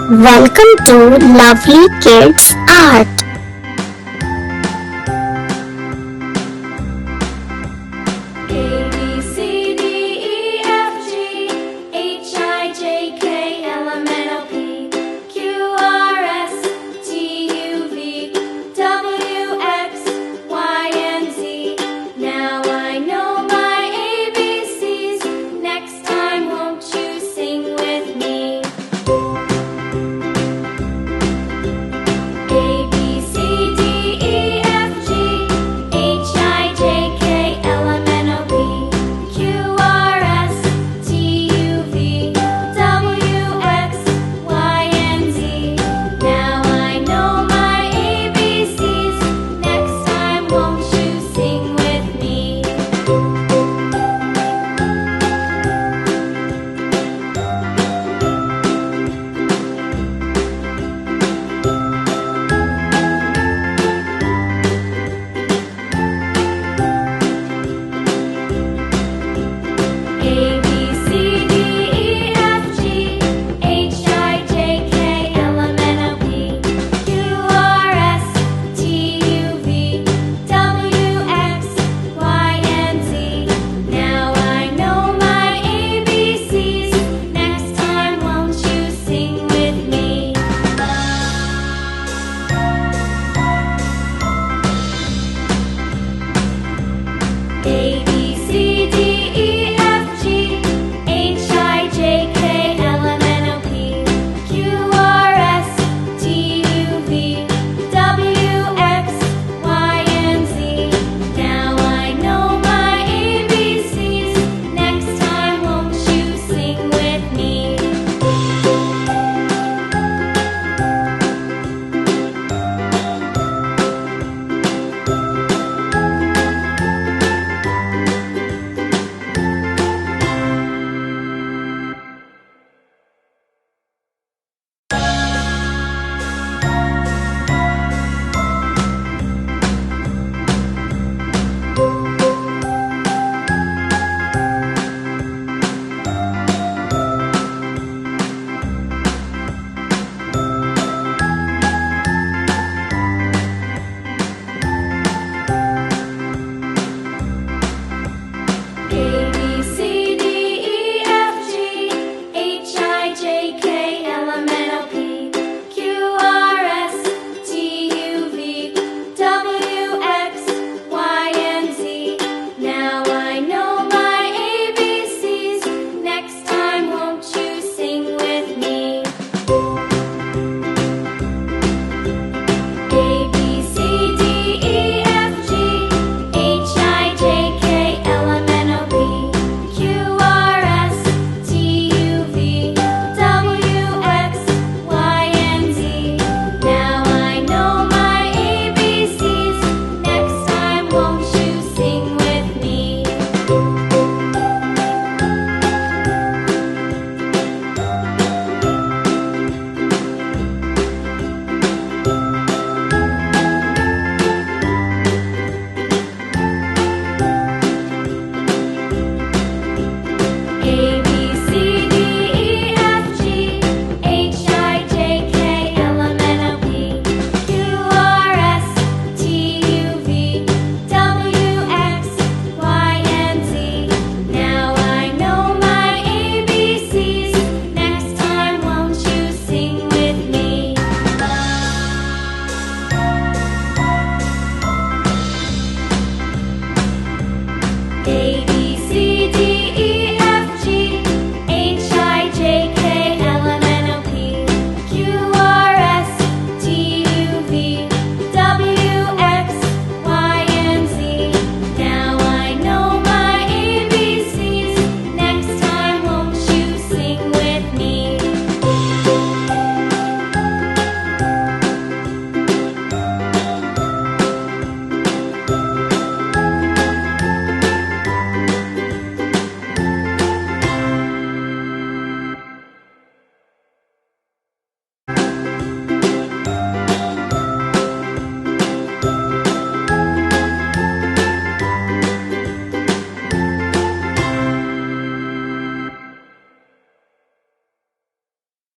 Welcome to Lovely Kids Art. A B C D E F G H I J K L M N O P Q R S T U V W X Y and Z. Now I know my ABCs. Next time, won't you sing with me? A B C D E F G H I J K L M N O P Q R S T U V W X Y and Z. Now I know my ABCs. Next time, won't you sing with me? A B C D E F G H I J K L M N O P Q R S T U V W X Y and Z. Now I know my ABCs. Next time, won't you sing with me? A B C D E F G H I J K L M N O P Q R S T U V W X Y and Z. Now I know my ABCs. Next time, won't you sing with me? A B C D E F G H I J K L M N O P Q R S T U V W X Y and Z. Now I know my ABCs. Next time, won't you sing with me?